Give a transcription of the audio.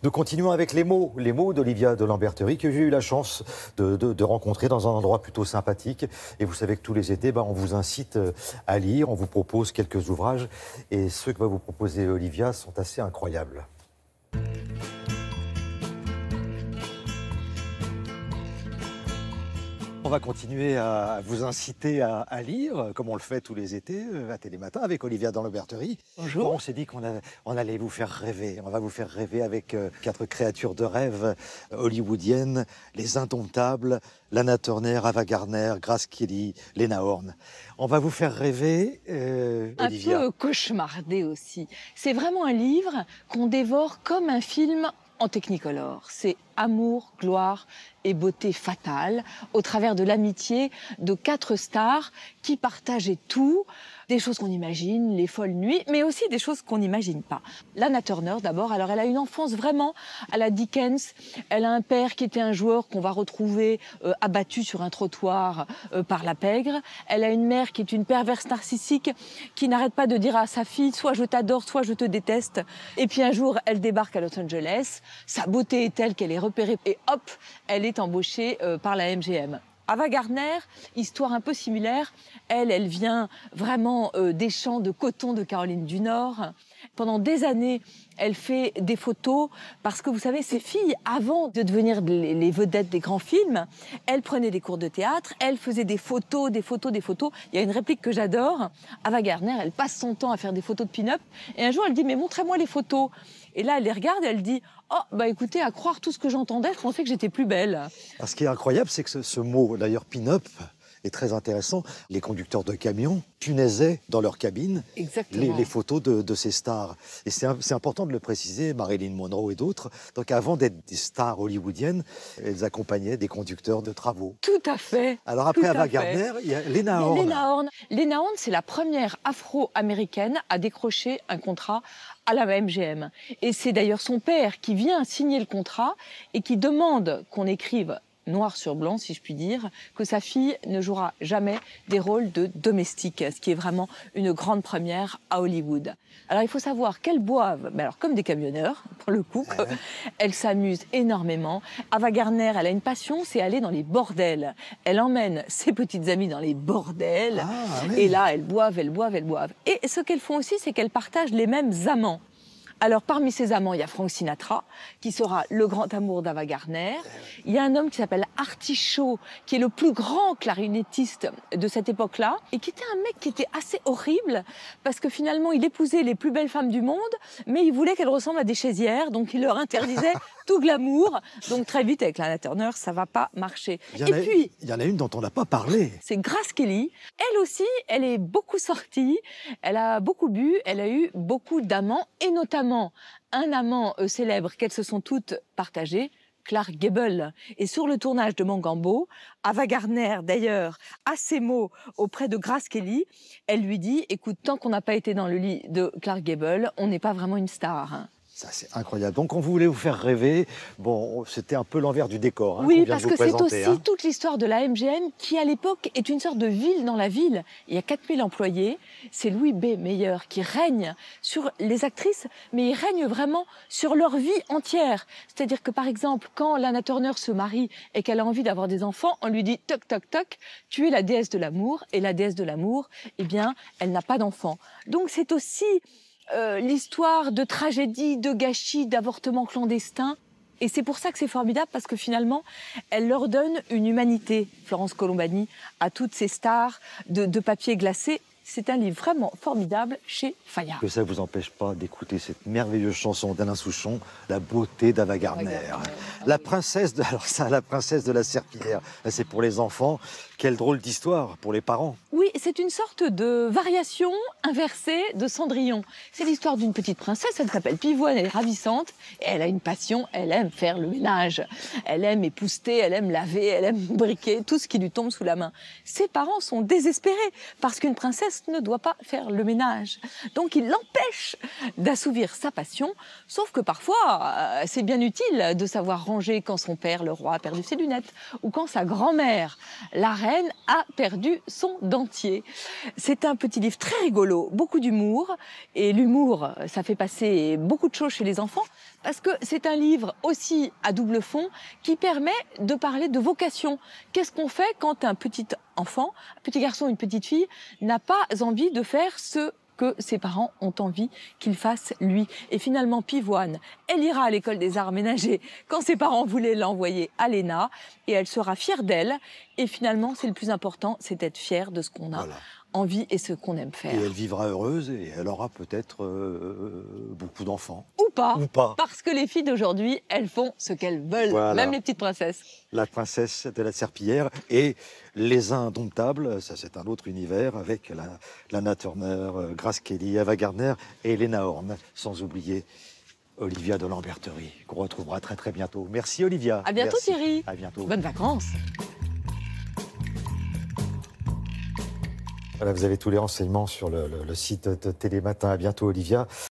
Nous continuons avec les mots d'Olivia de Lamberterie que j'ai eu la chance de rencontrer dans un endroit plutôt sympathique. Et vous savez que tous les étés, on vous incite à lire, on vous propose quelques ouvrages. Et ceux que va vous proposer Olivia sont assez incroyables. On va continuer à vous inciter à lire, comme on le fait tous les étés, à Télématin, avec Olivia dans l'Auberterie. Bonjour. Bon, on s'est dit qu'on allait vous faire rêver. On va vous faire rêver avec 4 créatures de rêve hollywoodiennes, les Indomptables, Lana Turner, Ava Gardner, Grace Kelly, Lena Horne. On va vous faire rêver, Olivia. Un peu cauchemardé aussi. C'est vraiment un livre qu'on dévore comme un film en Technicolor. C'est amour, gloire et beauté fatale au travers de l'amitié de 4 stars qui partageaient tout, des choses qu'on imagine, les folles nuits, mais aussi des choses qu'on n'imagine pas. Lana Turner d'abord, alors elle a une enfance vraiment à la Dickens. Elle a un père qui était un joueur qu'on va retrouver abattu sur un trottoir par la pègre. Elle a une mère qui est une perverse narcissique qui n'arrête pas de dire à sa fille soit je t'adore, soit je te déteste. Et puis un jour, elle débarque à Los Angeles. Sa beauté est telle qu'elle est repérée et hop, elle est embauchée par la MGM. Ava Gardner, histoire un peu similaire, elle vient vraiment des champs de coton de Caroline du Nord. Pendant des années, elle fait des photos parce que vous savez, ces filles, avant de devenir les vedettes des grands films, elles prenaient des cours de théâtre, elles faisaient des photos, des photos, des photos. Il y a une réplique que j'adore. Ava Gardner, elle passe son temps à faire des photos de pin-up et un jour, elle dit « mais montrez-moi les photos ». Et là, elle les regarde et elle dit « oh, bah écoutez, à croire tout ce que j'entendais, je pensais que j'étais plus belle ». Alors, ce qui est incroyable, c'est que ce mot, d'ailleurs, pin-up, est très intéressant. Les conducteurs de camions punaisaient dans leur cabine les photos de ces stars. Et c'est important de le préciser, Marilyn Monroe et d'autres. Donc avant d'être des stars hollywoodiennes, elles accompagnaient des conducteurs de travaux. Tout à fait. Alors après Ava Gardner, il y a Lena Horne. Lena Horne, c'est la première afro-américaine à décrocher un contrat à la MGM. Et c'est d'ailleurs son père qui vient signer le contrat et qui demande qu'on écrive noir sur blanc, si je puis dire, que sa fille ne jouera jamais des rôles de domestique, ce qui est vraiment une grande première à Hollywood. Alors, il faut savoir qu'elles boivent, mais alors comme des camionneurs, pour le coup, elles s'amusent énormément. Ava Gardner, elle a une passion, c'est aller dans les bordels. Elle emmène ses petites amies dans les bordels, et là, elles boivent, elles boivent, elles boivent. Et ce qu'elles font aussi, c'est qu'elles partagent les mêmes amants. Alors, parmi ses amants, il y a Frank Sinatra, qui sera le grand amour d'Ava Gardner. Il y a un homme qui s'appelle Artie Shaw, qui est le plus grand clarinettiste de cette époque-là, et qui était un mec qui était assez horrible, parce que finalement, il épousait les plus belles femmes du monde, mais il voulait qu'elles ressemblent à des chaisières, donc il leur interdisait tout glamour. Donc très vite, avec Lana Turner, ça va pas marcher. Il y en a une dont on n'a pas parlé. C'est Grace Kelly. Elle aussi, elle est beaucoup sortie, elle a beaucoup bu, elle a eu beaucoup d'amants, et notamment un amant célèbre qu'elles se sont toutes partagées, Clark Gable. Et sur le tournage de Mongambo, Ava Gardner, d'ailleurs, a ces mots auprès de Grace Kelly. Elle lui dit « Écoute, tant qu'on n'a pas été dans le lit de Clark Gable, on n'est pas vraiment une star. » Ça, c'est incroyable. Donc, on voulait vous faire rêver. Bon, c'était un peu l'envers du décor. Oui, parce que c'est aussi toute l'histoire de la MGM qui, à l'époque, est une sorte de ville dans la ville. Il y a 4000 employés. C'est Louis B. Mayer qui règne sur les actrices, mais il règne vraiment sur leur vie entière. C'est-à-dire que, par exemple, quand Lana Turner se marie et qu'elle a envie d'avoir des enfants, on lui dit « toc, toc, toc, tu es la déesse de l'amour. » Et la déesse de l'amour, eh bien, elle n'a pas d'enfants. Donc, c'est aussi l'histoire de tragédie, de gâchis, d'avortements clandestins. Et c'est pour ça que c'est formidable, parce que finalement, elle leur donne une humanité, Florence Colombani, à toutes ces stars de papier glacé. C'est un livre vraiment formidable chez Fayard. Que ça ne vous empêche pas d'écouter cette merveilleuse chanson d'Alain Souchon, La beauté d'Ava Gardner. La princesse la princesse de la serpillière. C'est pour les enfants. Quelle drôle d'histoire pour les parents. Oui, c'est une sorte de variation inversée de Cendrillon. C'est l'histoire d'une petite princesse, elle s'appelle Pivoine, elle est ravissante, et elle a une passion, elle aime faire le ménage. Elle aime épousseter, elle aime laver, elle aime briquer, tout ce qui lui tombe sous la main. Ses parents sont désespérés, parce qu'une princesse ne doit pas faire le ménage. Donc ils l'empêchent d'assouvir sa passion, sauf que parfois, c'est bien utile de savoir ranger quand son père, le roi, a perdu ses lunettes, ou quand sa grand-mère, la reine, a perdu son dentier. C'est un petit livre très rigolo, beaucoup d'humour, et l'humour, ça fait passer beaucoup de choses chez les enfants, Parce que c'est un livre aussi à double fond qui permet de parler de vocation. Qu'est-ce qu'on fait quand un petit enfant, un petit garçon, une petite fille n'a pas envie de faire ce que ses parents ont envie qu'il fasse lui. Et finalement, Pivoine, elle ira à l'école des arts ménagers quand ses parents voulaient l'envoyer à l'ENA et elle sera fière d'elle. Et finalement, c'est le plus important, c'est d'être fière de ce qu'on a envie et ce qu'on aime faire. Et elle vivra heureuse et elle aura peut-être beaucoup d'enfants. Ou pas. Ou pas. Parce que les filles d'aujourd'hui, elles font ce qu'elles veulent, même les petites princesses. La princesse de la Serpillière et Les Indomptables, ça c'est un autre univers avec Lana Turner, Grace Kelly, Ava Gardner et Lena Horne, sans oublier Olivia de Lamberterie, qu'on retrouvera très très bientôt. Merci Olivia. À bientôt Thierry. À bientôt. Bonnes vacances. Voilà, vous avez tous les renseignements sur le site de Télématin. À bientôt Olivia.